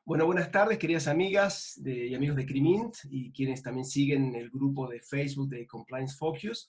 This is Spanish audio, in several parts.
Bueno, buenas tardes, queridas amigas y amigos de Crimint y quienes también siguen el grupo de Facebook de Compliance Focus.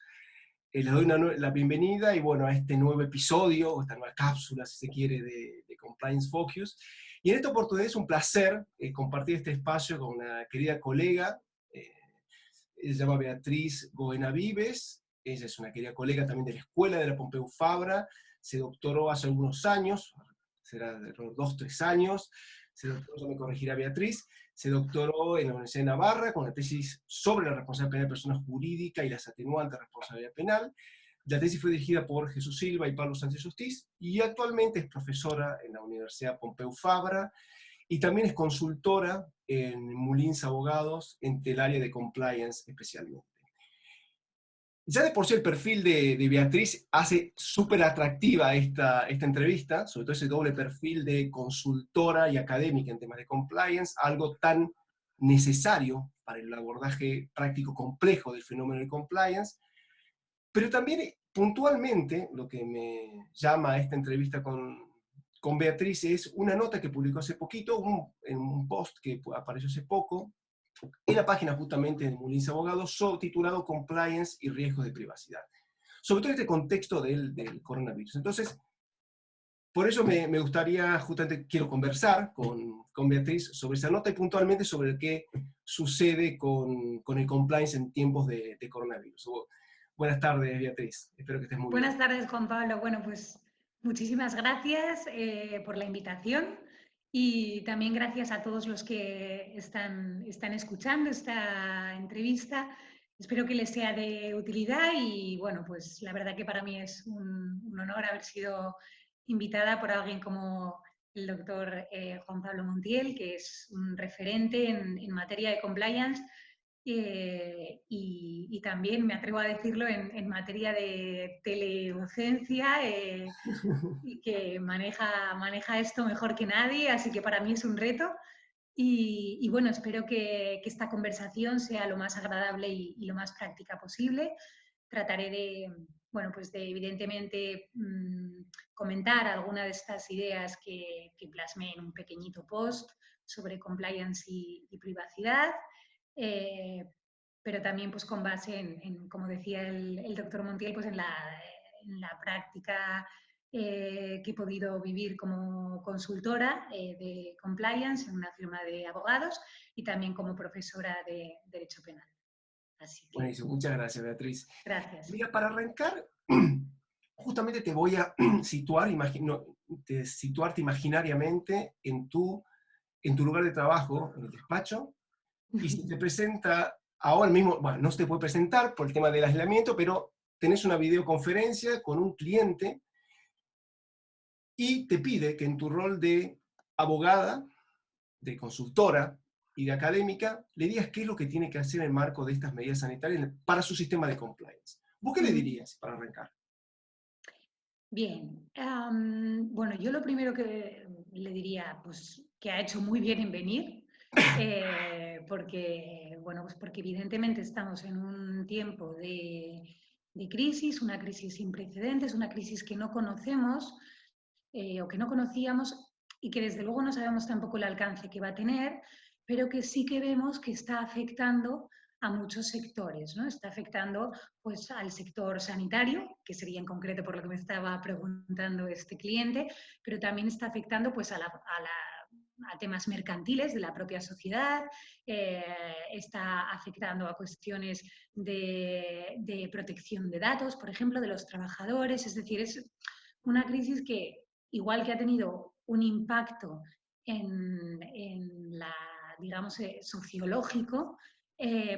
Les doy la bienvenida y bueno, a este nuevo episodio, o esta nueva cápsula, si se quiere, de Compliance Focus. Y en esta oportunidad es un placer compartir este espacio con una querida colega. Ella se llama Beatriz Goena Vives. Ella es una querida colega también de la Escuela de la Pompeu Fabra. Se doctoró hace algunos años, será de unos 2-3 años. Se doctoró, ya me corregirá Beatriz, se doctoró en la Universidad de Navarra con la tesis sobre la responsabilidad penal de personas jurídicas y las atenuantes de responsabilidad penal. La tesis fue dirigida por Jesús Silva y Pablo Sánchez Justiz, y actualmente es profesora en la Universidad Pompeu Fabra, y también es consultora en Mullins Abogados en el área de compliance especialmente. Ya de por sí el perfil de Beatriz hace súper atractiva esta entrevista, sobre todo ese doble perfil de consultora y académica en temas de compliance, algo tan necesario para el abordaje práctico complejo del fenómeno de compliance, pero también puntualmente lo que me llama a esta entrevista con Beatriz es una nota que publicó hace poquito, en un post que apareció hace poco, en la página justamente de Mullins Abogados, titulado Compliance y riesgos de privacidad. Sobre todo en este contexto del coronavirus. Entonces, por eso me gustaría, justamente quiero conversar con Beatriz sobre esa nota y puntualmente sobre qué sucede con el compliance en tiempos de coronavirus. Buenas tardes, Beatriz. Espero que estés muy bien. Buenas tardes, Juan Pablo. Bueno, pues muchísimas gracias por la invitación y también gracias a todos los que están escuchando esta entrevista. Espero que les sea de utilidad y bueno, pues la verdad que para mí es un honor haber sido invitada por alguien como el doctor Juan Pablo Montiel, que es un referente en materia de compliance. Y también me atrevo a decirlo en materia de teledocencia y que maneja esto mejor que nadie, así que para mí es un reto. Y bueno, espero que esta conversación sea lo más agradable y lo más práctica posible. Trataré bueno, pues de evidentemente comentar alguna de estas ideas que plasmé en un pequeñito post sobre compliance y privacidad. Pero también pues con base como decía el doctor Montiel, pues en la práctica que he podido vivir como consultora de compliance en una firma de abogados y también como profesora de Derecho Penal. Así que, Buenísimo, muchas gracias, Beatriz. gracias. Mira, para arrancar, justamente te voy a situarte imaginariamente en tu lugar de trabajo, en el despacho, y se te presenta ahora mismo, bueno, no se te puede presentar por el tema del aislamiento, pero tenés una videoconferencia con un cliente y te pide que en tu rol de abogada, de consultora y de académica, le digas qué es lo que tiene que hacer en el marco de estas medidas sanitarias para su sistema de compliance. ¿Vos qué le dirías para arrancar? Bien, bueno, yo lo primero que le diría, pues que ha hecho muy bien en venir, porque, bueno, pues porque evidentemente estamos en un tiempo de crisis, una crisis sin precedentes, una crisis que no conocemos o que no conocíamos y que desde luego no sabemos tampoco el alcance que va a tener, pero que sí que vemos que está afectando a muchos sectores, ¿no? Está afectando pues, al sector sanitario, que sería en concreto por lo que me estaba preguntando este cliente, pero también está afectando pues, a temas mercantiles de la propia sociedad, está afectando a cuestiones de protección de datos, por ejemplo, de los trabajadores, es decir, es una crisis que, igual que ha tenido un impacto en la, digamos, sociológico,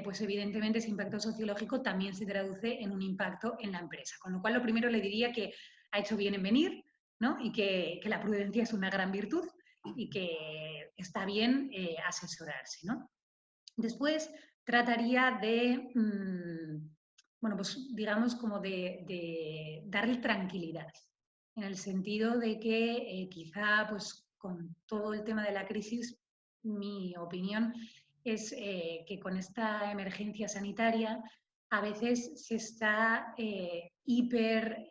pues evidentemente ese impacto sociológico también se traduce en un impacto en la empresa. Con lo cual, lo primero le diría que ha hecho bien en venir, ¿no? Y que la prudencia es una gran virtud y que está bien asesorarse, ¿no? Después trataría de, bueno, pues digamos como de darle tranquilidad, en el sentido de que quizá pues con todo el tema de la crisis, mi opinión es que con esta emergencia sanitaria a veces se está hiper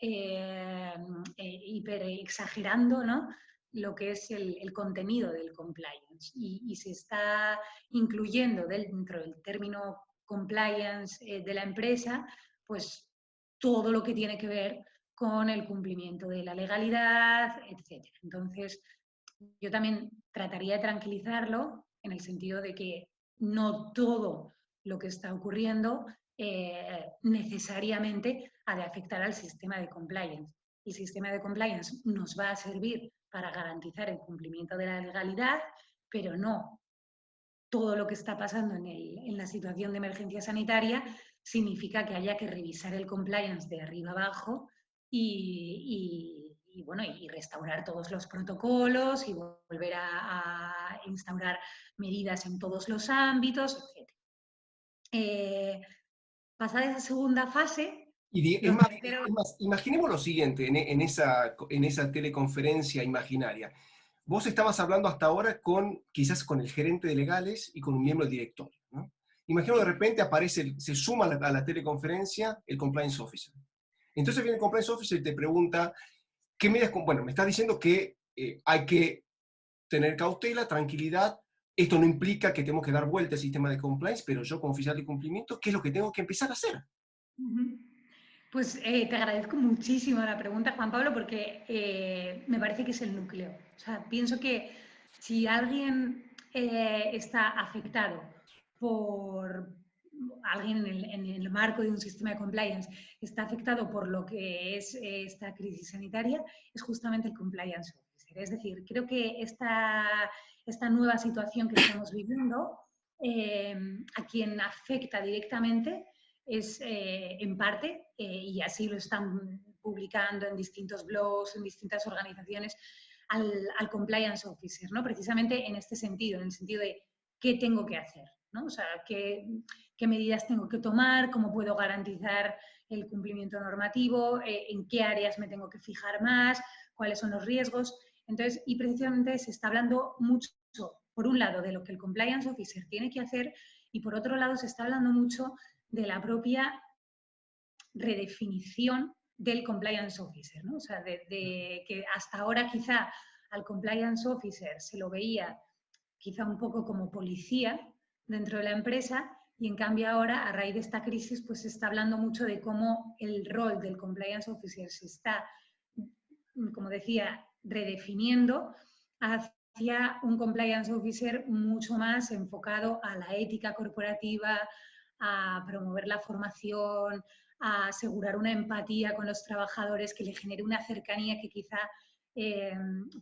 exagerando, ¿no? lo que es el contenido del compliance y se está incluyendo dentro del término compliance de la empresa, pues todo lo que tiene que ver con el cumplimiento de la legalidad, etc. Entonces, yo también trataría de tranquilizarlo en el sentido de que no todo lo que está ocurriendo necesariamente ha de afectar al sistema de compliance. El sistema de compliance nos va a servir para garantizar el cumplimiento de la legalidad, pero no todo lo que está pasando en la situación de emergencia sanitaria significa que haya que revisar el compliance de arriba abajo bueno, y restaurar todos los protocolos y volver a instaurar medidas en todos los ámbitos, etc. Pasada esa segunda fase, Es lo más, tercero... imaginemos lo siguiente en esa teleconferencia imaginaria. Vos estabas hablando hasta ahora quizás con el gerente de legales y con un miembro del directorio, ¿no? Imagino de repente se suma a la teleconferencia el compliance officer. Entonces viene el compliance officer y te pregunta, ¿qué medidas? Bueno, me estás diciendo que hay que tener cautela, tranquilidad. Esto no implica que tenemos que dar vuelta al sistema de compliance, pero yo como oficial de cumplimiento, ¿qué es lo que tengo que empezar a hacer? Pues te agradezco muchísimo la pregunta, Juan Pablo, porque me parece que es el núcleo. O sea, pienso que si alguien está afectado por alguien en el marco de un sistema de compliance, está afectado por lo que es esta crisis sanitaria, es justamente el compliance officer. Es decir, creo que esta nueva situación que estamos viviendo, a quien afecta directamente es en parte, y así lo están publicando en distintos blogs, en distintas organizaciones, al compliance officer, ¿no? Precisamente en este sentido, en el sentido de qué tengo que hacer, ¿no? O sea, qué medidas tengo que tomar, cómo puedo garantizar el cumplimiento normativo, en qué áreas me tengo que fijar más, cuáles son los riesgos. Entonces, y precisamente se está hablando mucho, por un lado, de lo que el compliance officer tiene que hacer y por otro lado se está hablando mucho de la propia redefinición del compliance officer, ¿no? O sea, de que hasta ahora quizá al compliance officer se lo veía quizá un poco como policía dentro de la empresa y en cambio ahora, a raíz de esta crisis, pues se está hablando mucho de cómo el rol del compliance officer se está, como decía, redefiniendo hacia un compliance officer mucho más enfocado a la ética corporativa, a promover la formación, a asegurar una empatía con los trabajadores que le genere una cercanía que quizá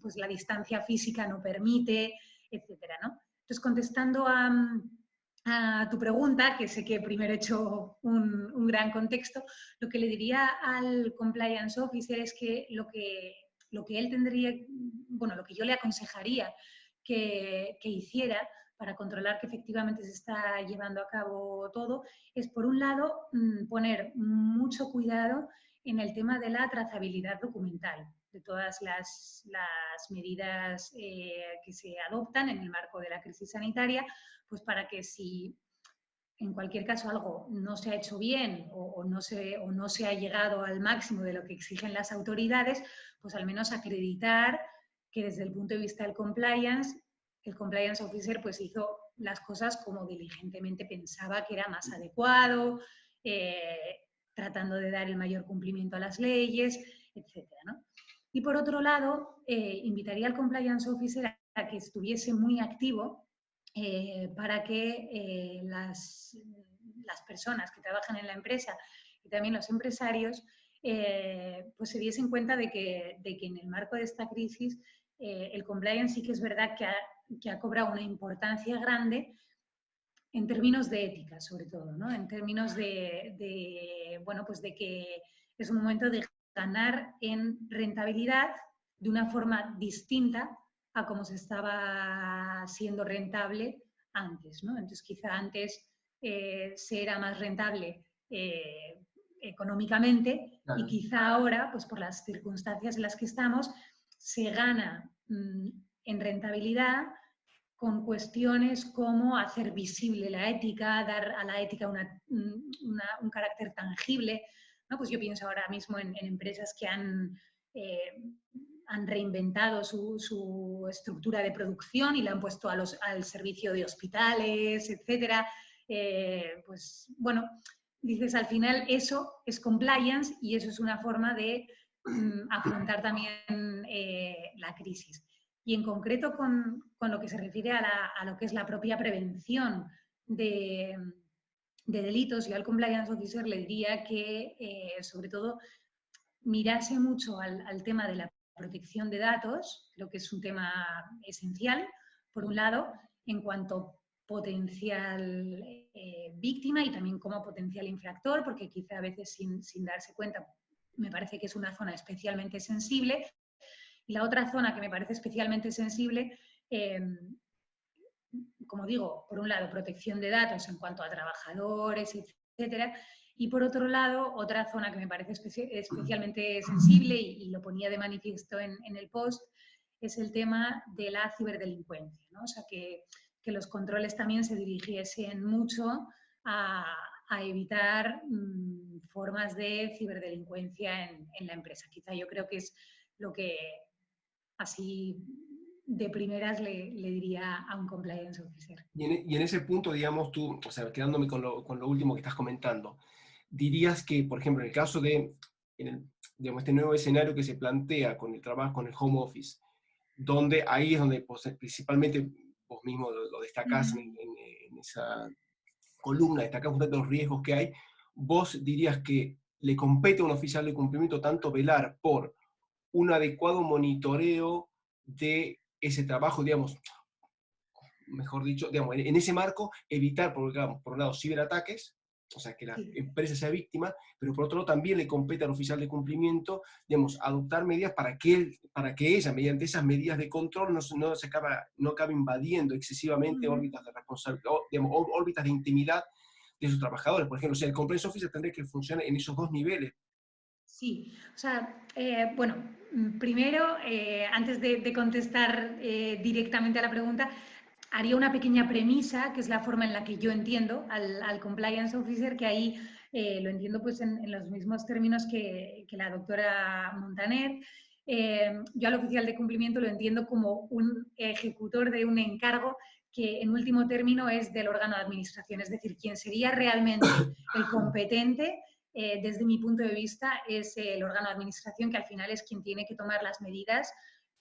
pues la distancia física no permite, etcétera, ¿no? Entonces, contestando a tu pregunta, que sé que primero he hecho un gran contexto, lo que le diría al compliance officer es que lo que él tendría, bueno, lo que yo le aconsejaría que hiciera para controlar que efectivamente se está llevando a cabo todo, es por un lado poner mucho cuidado en el tema de la trazabilidad documental, de todas las medidas que se adoptan en el marco de la crisis sanitaria, pues para que si en cualquier caso algo no se ha hecho bien o no se ha llegado al máximo de lo que exigen las autoridades, pues al menos acreditar que desde el punto de vista del compliance, el compliance officer pues hizo las cosas como diligentemente pensaba que era más adecuado, tratando de dar el mayor cumplimiento a las leyes, etcétera, ¿no? Y por otro lado, invitaría al compliance officer a que estuviese muy activo para que las personas que trabajan en la empresa y también los empresarios pues se diesen cuenta de que en el marco de esta crisis el compliance sí que es verdad que ha cobrado una importancia grande en términos de ética, sobre todo, ¿no? En términos bueno, pues de que es un momento de ganar en rentabilidad de una forma distinta a como se estaba siendo rentable antes, ¿no? Entonces, quizá antes se era más rentable económicamente y quizá ahora, pues por las circunstancias en las que estamos, se gana en rentabilidad con cuestiones como hacer visible la ética, dar a la ética un carácter tangible, ¿no? Pues yo pienso ahora mismo en empresas que han han reinventado su estructura de producción y la han puesto al servicio de hospitales, etc. Pues bueno, dices, al final eso es compliance y eso es una forma de afrontar también la crisis. Y en concreto con lo que se refiere a lo que es la propia prevención de delitos, yo al compliance officer le diría que sobre todo mirase mucho al tema de la protección de datos, creo que es un tema esencial, por un lado, en cuanto potencial víctima y también como potencial infractor, porque quizá a veces sin darse cuenta me parece que es una zona especialmente sensible. Y la otra zona que me parece especialmente sensible, como digo, por un lado, protección de datos en cuanto a trabajadores, etcétera, y por otro lado, otra zona que me parece especialmente sensible y lo ponía de manifiesto en el post, es el tema de la ciberdelincuencia, ¿no? O sea, que los controles también se dirigiesen mucho a evitar formas de ciberdelincuencia en la empresa. Quizá yo creo que es lo que así de primeras le diría a un compliance officer. Y en ese punto, digamos, tú, o sea, quedándome con lo último que estás comentando, dirías que, por ejemplo, en el caso de, digamos, este nuevo escenario que se plantea con el trabajo, con el home office, donde ahí es donde pues, principalmente vos mismo lo destacás en esa columna, destacás justamente los riesgos que hay, vos dirías que le compete a un oficial de cumplimiento tanto velar por un adecuado monitoreo de ese trabajo, digamos, mejor dicho, digamos, en ese marco, evitar, por un lado, ciberataques, o sea, que la empresa sea víctima, pero por otro lado también le compete al oficial de cumplimiento, digamos, adoptar medidas para que ella, mediante esas medidas de control, no acabe invadiendo excesivamente órbitas de responsabilidad, digamos, órbitas de intimidad de sus trabajadores. Por ejemplo, o sea, el compliance officer tendría que funcionar en esos dos niveles. Sí, o sea, bueno, primero, antes de contestar directamente a la pregunta, haría una pequeña premisa, que es la forma en la que yo entiendo al compliance officer, que ahí lo entiendo pues en los mismos términos que la doctora Montaner. Yo al oficial de cumplimiento lo entiendo como un ejecutor de un encargo que en último término es del órgano de administración, es decir, quien sería realmente el competente desde mi punto de vista, es el órgano de administración que al final es quien tiene que tomar las medidas,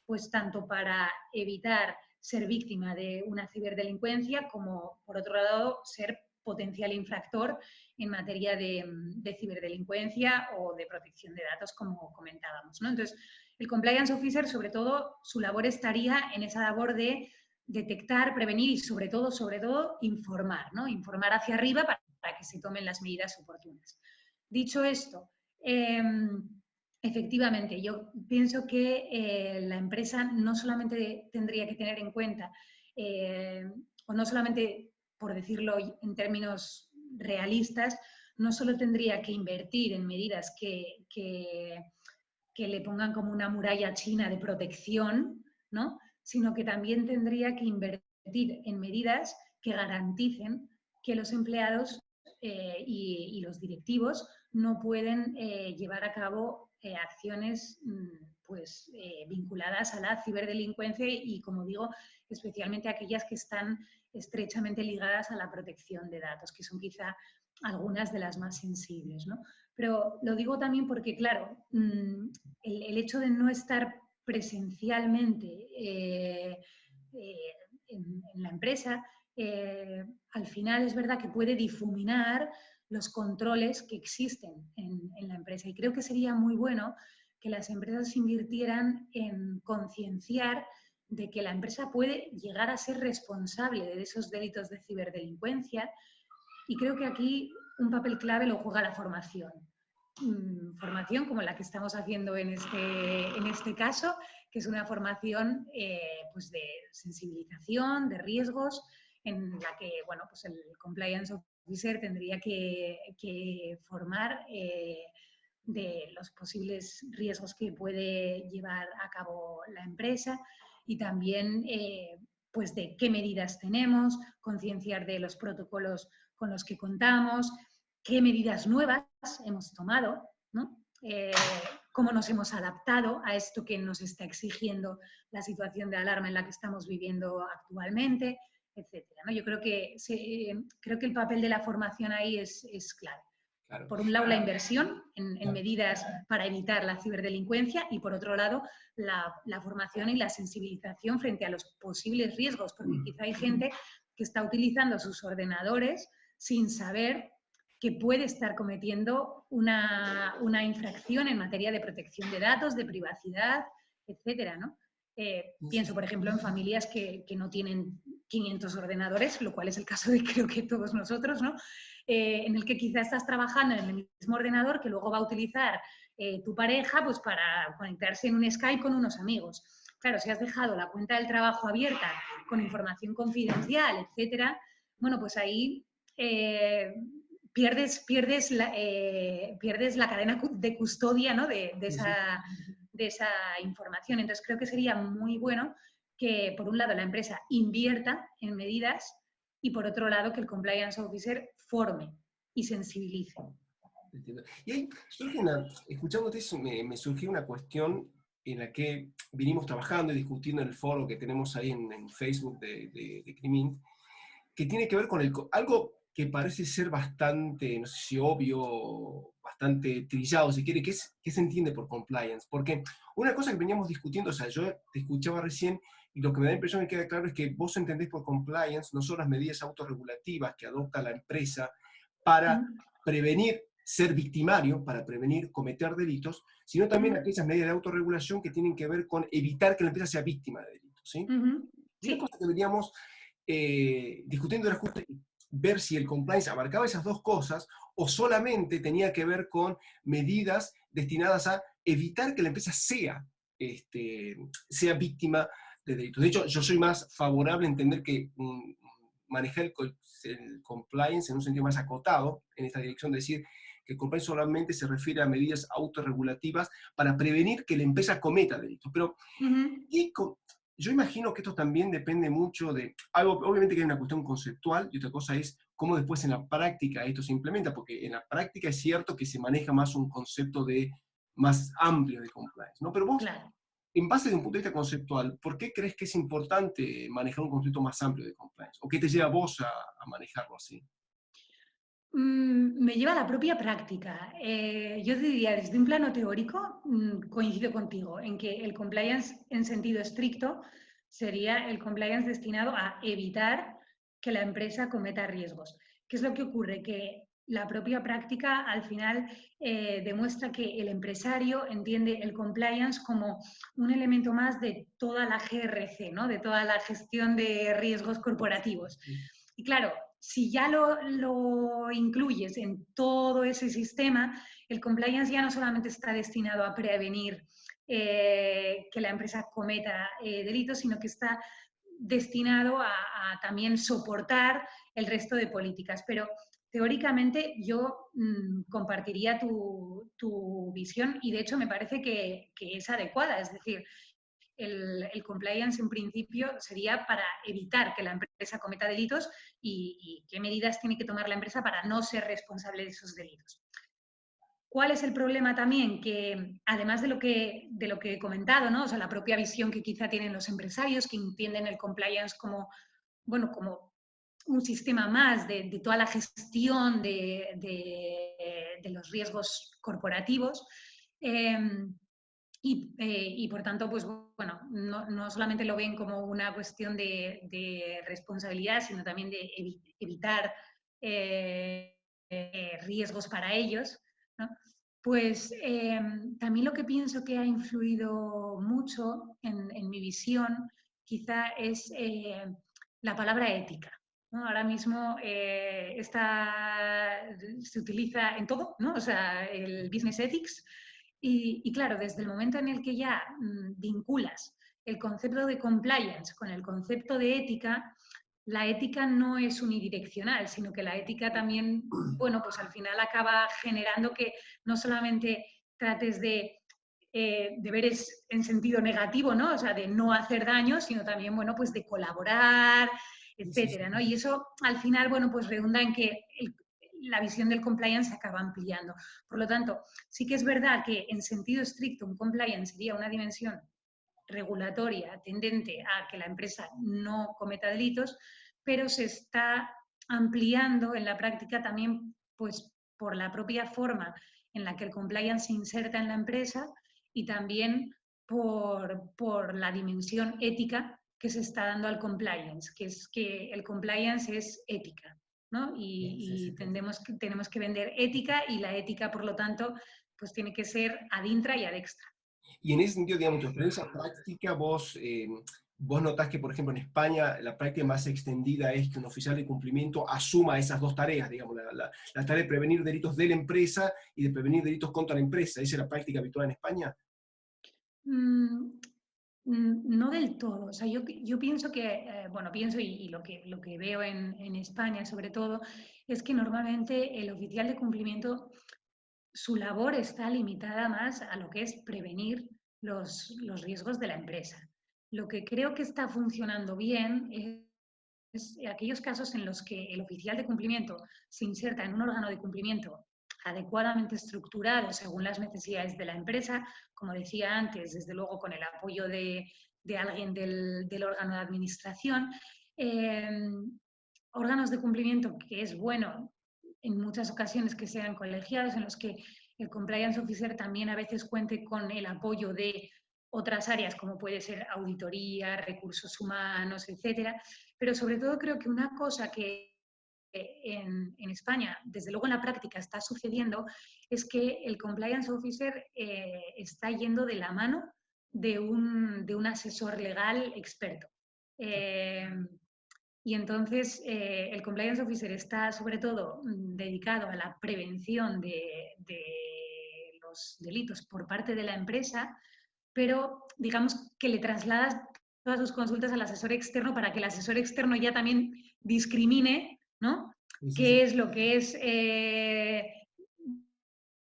pues tanto para evitar ser víctima de una ciberdelincuencia como, por otro lado, ser potencial infractor en materia de ciberdelincuencia o de protección de datos, como comentábamos, ¿no? Entonces, el compliance officer, sobre todo, su labor estaría en esa labor de detectar, prevenir y, sobre todo, informar, ¿no? Informar hacia arriba para que se tomen las medidas oportunas. Dicho esto, efectivamente, yo pienso que la empresa no solamente tendría que tener en cuenta, o no solamente, por decirlo en términos realistas, no solo tendría que invertir en medidas que le pongan como una muralla china de protección, ¿no? Sino que también tendría que invertir en medidas que garanticen que los empleados y los directivos no pueden llevar a cabo acciones pues, vinculadas a la ciberdelincuencia y, como digo, especialmente aquellas que están estrechamente ligadas a la protección de datos, que son quizá algunas de las más sensibles, ¿no? Pero lo digo también porque, claro, el hecho de no estar presencialmente en la empresa, al final es verdad que puede difuminar los controles que existen en la empresa. Y creo que sería muy bueno que las empresas invirtieran en concienciar de que la empresa puede llegar a ser responsable de esos delitos de ciberdelincuencia. Y creo que aquí un papel clave lo juega la formación. Formación como la que estamos haciendo en este caso, que es una formación pues de sensibilización, de riesgos, en la que bueno, pues el compliance officer tendría que formar de los posibles riesgos que puede llevar a cabo la empresa y también pues de qué medidas tenemos, concienciar de los protocolos con los que contamos, qué medidas nuevas hemos tomado, ¿no? cómo nos hemos adaptado a esto que nos está exigiendo la situación de alarma en la que estamos viviendo actualmente, etcétera, ¿no? Yo creo que, creo que el papel de la formación ahí es clave. Claro. Por un lado, la inversión en medidas para evitar la ciberdelincuencia y, por otro lado, la formación y la sensibilización frente a los posibles riesgos, porque quizá hay gente que está utilizando sus ordenadores sin saber que puede estar cometiendo una infracción en materia de protección de datos, de privacidad, etcétera, ¿no? Pienso, por ejemplo, en familias que no tienen 500 ordenadores, lo cual es el caso de creo que todos nosotros, ¿no? En el que quizá estás trabajando en el mismo ordenador que luego va a utilizar tu pareja pues, para conectarse en un Skype con unos amigos. Claro, si has dejado la cuenta del trabajo abierta con información confidencial, etcétera, bueno, pues ahí pierdes la cadena de custodia, ¿no? de esa información. Entonces creo que sería muy bueno que, por un lado, la empresa invierta en medidas y, por otro lado, que el compliance officer forme y sensibilice. Entiendo. Y ahí surge escuchándote eso, me surgió una cuestión en la que vinimos trabajando y discutiendo en el foro que tenemos ahí en Facebook de Crimint, que tiene que ver con algo que parece ser bastante, no sé si obvio, bastante trillado, si quiere, ¿qué se entiende por compliance? Porque una cosa que veníamos discutiendo, o sea, yo te escuchaba recién y lo que me da la impresión que queda claro es que vos entendés por compliance no son las medidas autorregulativas que adopta la empresa para prevenir ser victimario, para prevenir cometer delitos, sino también aquellas medidas de autorregulación que tienen que ver con evitar que la empresa sea víctima de delitos, ¿sí? Y una cosa que veníamos discutiendo era justo ver si el compliance abarcaba esas dos cosas o solamente tenía que ver con medidas destinadas a evitar que la empresa sea víctima de delitos. De hecho, yo soy más favorable a entender que manejar el compliance en un sentido más acotado, en esta dirección, de decir que el compliance solamente se refiere a medidas autorregulativas para prevenir que la empresa cometa delitos. Pero, yo imagino que esto también depende mucho de algo, obviamente que hay una cuestión conceptual y otra cosa es cómo después en la práctica esto se implementa, porque en la práctica es cierto que se maneja más un concepto más amplio de compliance, ¿no? Pero vos, claro, en base de un punto de vista conceptual, ¿por qué crees que es importante manejar un concepto más amplio de compliance? ¿O qué te lleva a vos a manejarlo así? Me lleva a la propia práctica. Yo te diría, desde un plano teórico, coincido contigo en que el compliance en sentido estricto sería el compliance destinado a evitar que la empresa cometa riesgos. ¿Qué es lo que ocurre? Que la propia práctica al final demuestra que el empresario entiende el compliance como un elemento más de toda la GRC, ¿no? De toda la gestión de riesgos corporativos. Y claro, si ya lo incluyes en todo ese sistema, el compliance ya no solamente está destinado a prevenir que la empresa cometa delitos, sino que está destinado a también soportar el resto de políticas. Pero teóricamente yo compartiría tu visión y de hecho me parece que es adecuada. Es decir, el compliance en principio sería para evitar que la empresa cometa delitos y qué medidas tiene que tomar la empresa para no ser responsable de esos delitos. ¿Cuál es el problema también? Que además de lo que he comentado, ¿no? O sea, la propia visión que quizá tienen los empresarios, que entienden el compliance como, bueno, como un sistema más de toda la gestión de los riesgos corporativos, y por tanto, pues bueno, no solamente lo ven como una cuestión de responsabilidad, sino también de evitar riesgos para ellos, ¿no? Pues también lo que pienso que ha influido mucho en mi visión quizá es la palabra ética, ¿no? Ahora mismo se utiliza en todo, ¿no? O sea, el business ethics. Y claro, desde el momento en el que ya vinculas el concepto de compliance con el concepto de ética, la ética no es unidireccional, sino que la ética también, bueno, pues al final acaba generando que no solamente trates de deberes en sentido negativo, ¿no? O sea, de no hacer daño, sino también, bueno, pues de colaborar, etcétera, ¿no? Y eso al final, bueno, pues redunda en que la visión del compliance se acaba ampliando. Por lo tanto, sí que es verdad que en sentido estricto un compliance sería una dimensión regulatoria tendente a que la empresa no cometa delitos, pero se está ampliando en la práctica también pues, por la propia forma en la que el compliance se inserta en la empresa y también por la dimensión ética que se está dando al compliance, que es que el compliance es ética, ¿no? Y tenemos que vender ética y la ética, por lo tanto, pues tiene que ser ad intra y ad extra. Y en ese sentido, digamos, tu experiencia práctica, vos notás que, por ejemplo, en España la práctica más extendida es que un oficial de cumplimiento asuma esas dos tareas, digamos, la tarea de prevenir delitos de la empresa y de prevenir delitos contra la empresa. ¿Esa es la práctica habitual en España? No del todo. O sea, yo pienso que, bueno, pienso y lo que veo en España sobre todo, es que normalmente el oficial de cumplimiento, su labor está limitada más a lo que es prevenir los riesgos de la empresa. Lo que creo que está funcionando bien es aquellos casos en los que el oficial de cumplimiento se inserta en un órgano de cumplimiento adecuadamente estructurado según las necesidades de la empresa, como decía antes, desde luego con el apoyo de alguien del órgano de administración. Órganos de cumplimiento que es bueno en muchas ocasiones que sean colegiados, en los que el compliance officer también a veces cuente con el apoyo de otras áreas como puede ser auditoría, recursos humanos, etcétera. Pero sobre todo creo que una cosa que en España, desde luego en la práctica está sucediendo, es que el compliance officer está yendo de la mano de un asesor legal experto. Y entonces el compliance officer está sobre todo dedicado a la prevención de los delitos por parte de la empresa, pero digamos que le trasladas todas sus consultas al asesor externo para que el asesor externo ya también discrimine, ¿no? Sí, sí, sí. Qué es lo que es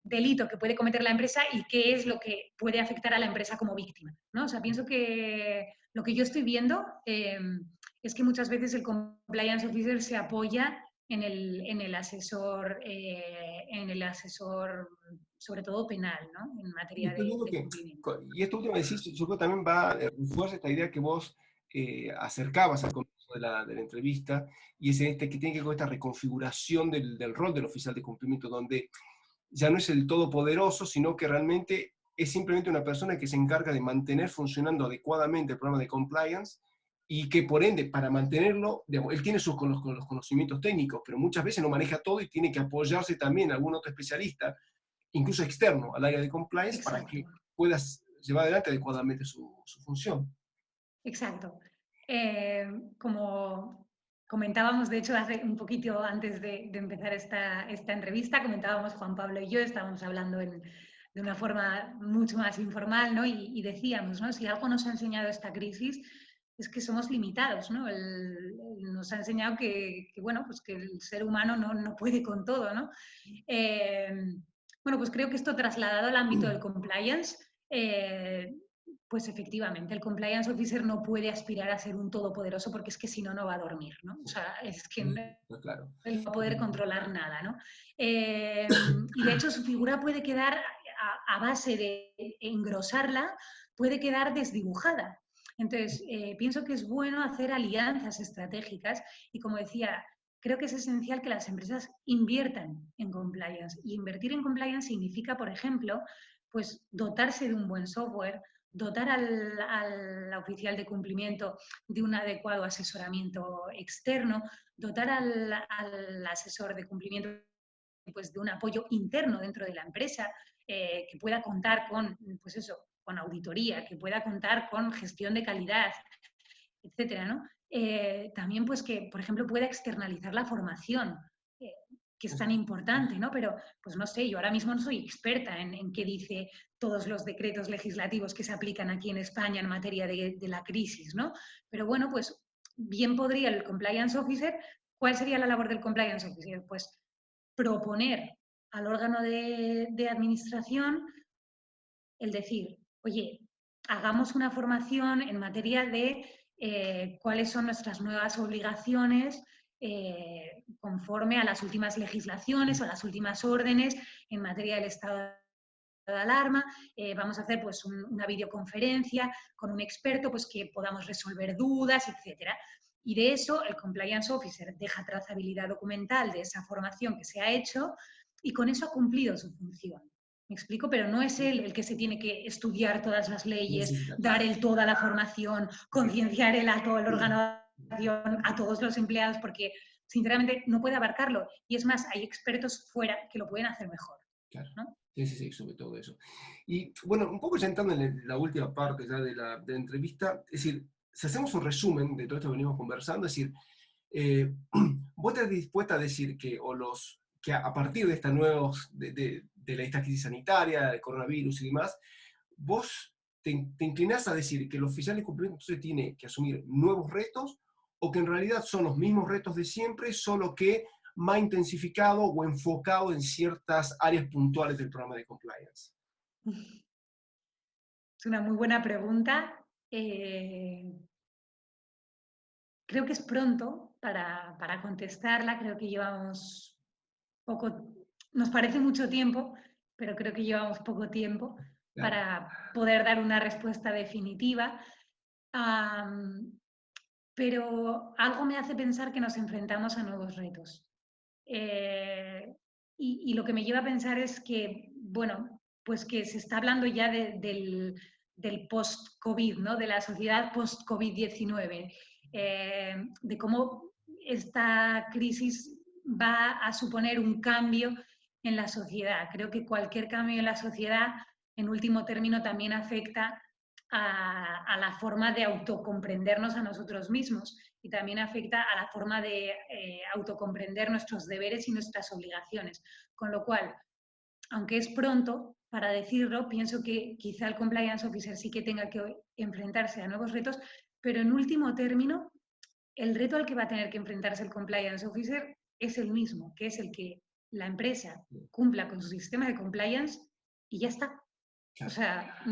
delito que puede cometer la empresa y qué es lo que puede afectar a la empresa como víctima, ¿no? O sea, pienso que lo que yo estoy viendo es que muchas veces el compliance officer se apoya en el asesor, sobre todo penal, ¿no? En Y materia estoy viendo de que, cumplimiento. y esto último que decís, yo creo que también va a refuerza esta idea que vos acercabas al comienzo de la entrevista, y es este que tiene que ver con esta reconfiguración del rol del oficial de cumplimiento, donde ya no es el todopoderoso, sino que realmente es simplemente una persona que se encarga de mantener funcionando adecuadamente el programa de compliance y que por ende, para mantenerlo, digamos, él tiene los conocimientos técnicos, pero muchas veces no maneja todo y tiene que apoyarse también a algún otro especialista, incluso externo al área de compliance, para Exacto. que puedas llevar adelante adecuadamente su función. Exacto. Como comentábamos, de hecho, hace un poquito antes de empezar esta entrevista, comentábamos Juan Pablo y yo, estábamos hablando de una forma mucho más informal, ¿no? Y decíamos, ¿no? Si algo nos ha enseñado esta crisis es que somos limitados, ¿no? Nos ha enseñado bueno, pues que el ser humano no puede con todo, ¿no? Bueno, pues creo que esto trasladado al ámbito del compliance, pues efectivamente, el compliance officer no puede aspirar a ser un todopoderoso porque es que si no, no va a dormir, ¿no? O sea, es que no Claro. va a poder controlar nada, ¿no? Y de hecho su figura puede quedar, a base de engrosarla, puede quedar desdibujada. Entonces, pienso que es bueno hacer alianzas estratégicas y como decía, creo que es esencial que las empresas inviertan en compliance. Y invertir en compliance significa, por ejemplo, pues dotarse de un buen software, dotar al oficial de cumplimiento de un adecuado asesoramiento externo, dotar al asesor de cumplimiento pues, de un apoyo interno dentro de la empresa, que pueda contar con, pues eso, con auditoría, que pueda contar con gestión de calidad, etcétera, ¿no? También, pues que, por ejemplo, pueda externalizar la formación, que es tan importante, ¿no? Pero, pues no sé, yo ahora mismo no soy experta en qué dice todos los decretos legislativos que se aplican aquí en España en materia de la crisis, ¿no? Pero bueno, pues bien podría el compliance officer, ¿cuál sería la labor del compliance officer? Pues proponer al órgano de administración el decir, oye, hagamos una formación en materia de cuáles son nuestras nuevas obligaciones conforme a las últimas legislaciones o las últimas órdenes en materia del estado de alarma. Vamos a hacer pues una videoconferencia con un experto pues que podamos resolver dudas, etcétera. Y de eso el Compliance Officer deja trazabilidad documental de esa formación que se ha hecho y con eso ha cumplido su función. ¿Me explico? Pero no es él el que se tiene que estudiar todas las leyes, dar él toda la formación, concienciar él a todo el órgano, a todos los empleados, porque sinceramente no puede abarcarlo. Y es más, hay expertos fuera que lo pueden hacer mejor. Claro. ¿No? Sí, sí, sí, sobre todo eso. Y bueno, un poco ya entrando en la última parte ya de la entrevista, es decir, si hacemos un resumen de todo esto que venimos conversando, es decir, vos estás dispuesta a decir que, que a partir de esta crisis sanitaria, del coronavirus y demás, vos te inclinás a decir que el oficial de cumplimiento entonces tiene que asumir nuevos retos o que en realidad son los mismos retos de siempre, solo que más intensificado o enfocado en ciertas áreas puntuales del programa de compliance. Es una muy buena pregunta. Creo que es pronto para contestarla. Creo que llevamos poco, nos parece mucho tiempo, pero creo que llevamos poco tiempo para poder dar una respuesta definitiva. Pero algo me hace pensar que nos enfrentamos a nuevos retos. Y lo que me lleva a pensar es que, bueno, pues que se está hablando ya del post-COVID, ¿no? De la sociedad post-COVID-19, de cómo esta crisis va a suponer un cambio en la sociedad. Creo que cualquier cambio en la sociedad, en último término, también afecta a la forma de autocomprendernos a nosotros mismos y también afecta a la forma de autocomprender nuestros deberes y nuestras obligaciones. Con lo cual, aunque es pronto para decirlo, pienso que quizá el Compliance Officer sí que tenga que enfrentarse a nuevos retos, pero en último término, el reto al que va a tener que enfrentarse el Compliance Officer es el mismo, que es el que la empresa cumpla con su sistema de compliance y ya está. O sea,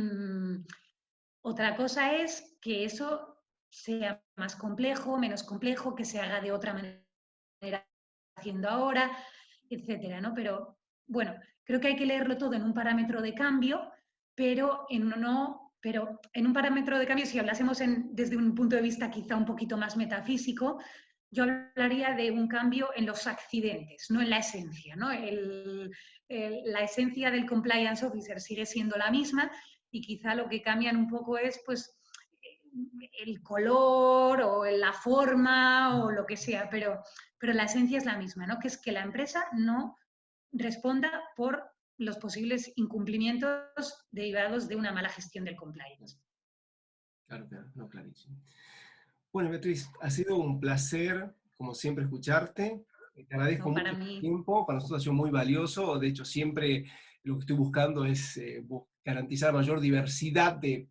otra cosa es que eso sea más complejo, menos complejo, que se haga de otra manera haciendo ahora, etcétera, ¿no? Pero bueno, creo que hay que leerlo todo en un parámetro de cambio, pero en un parámetro de cambio, si hablásemos desde un punto de vista quizá un poquito más metafísico, yo hablaría de un cambio en los accidentes, no en la esencia, ¿no? La esencia del compliance officer sigue siendo la misma, y quizá lo que cambian un poco es pues el color o la forma o lo que sea, pero la esencia es la misma, ¿no? Que es que la empresa no responda por los posibles incumplimientos derivados de una mala gestión del compliance. Claro, claro, no, clarísimo. Bueno, Beatriz, ha sido un placer, como siempre, escucharte. Te agradezco No, para mucho tu mí, tiempo, para nosotros ha sido muy valioso. De hecho, siempre lo que estoy buscando es garantizar mayor diversidad de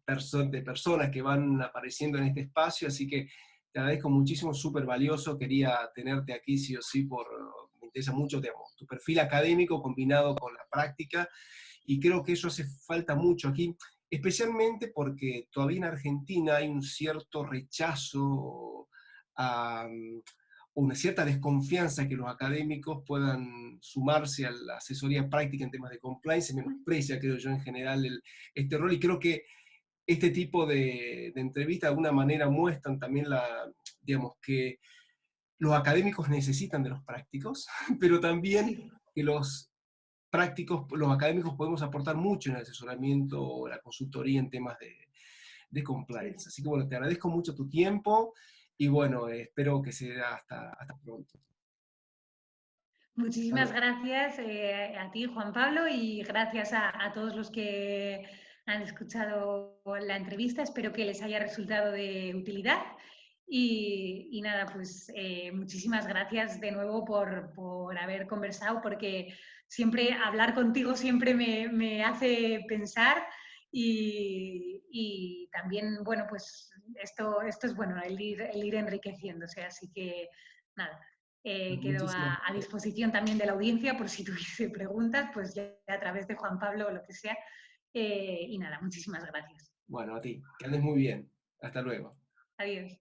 personas que van apareciendo en este espacio, así que te agradezco muchísimo, súper valioso. Quería tenerte aquí sí o sí, me interesa mucho, digamos, tu perfil académico combinado con la práctica, y creo que eso hace falta mucho aquí, especialmente porque todavía en Argentina hay un cierto rechazo a una cierta desconfianza que los académicos puedan sumarse a la asesoría práctica en temas de compliance. Se menosprecia, creo yo, en general este rol, y creo que este tipo de entrevistas de alguna manera muestran también digamos, que los académicos necesitan de los prácticos, pero también sí. que los académicos podemos aportar mucho en el asesoramiento o la consultoría en temas de compliance. Sí. Así que bueno, te agradezco mucho tu tiempo y bueno, espero que sea hasta pronto. Muchísimas gracias a ti, Juan Pablo, y gracias a todos los que han escuchado la entrevista. Espero que les haya resultado de utilidad. Y nada, pues muchísimas gracias de nuevo por haber conversado, porque siempre hablar contigo siempre me hace pensar y también, bueno, pues esto es bueno, el ir enriqueciéndose. Así que nada. Quedo Muchísimas a disposición también de la audiencia por si tuviese preguntas, pues ya a través de Juan Pablo o lo que sea. Y nada, muchísimas gracias. Bueno, a ti, que andes muy bien. Hasta luego. Adiós.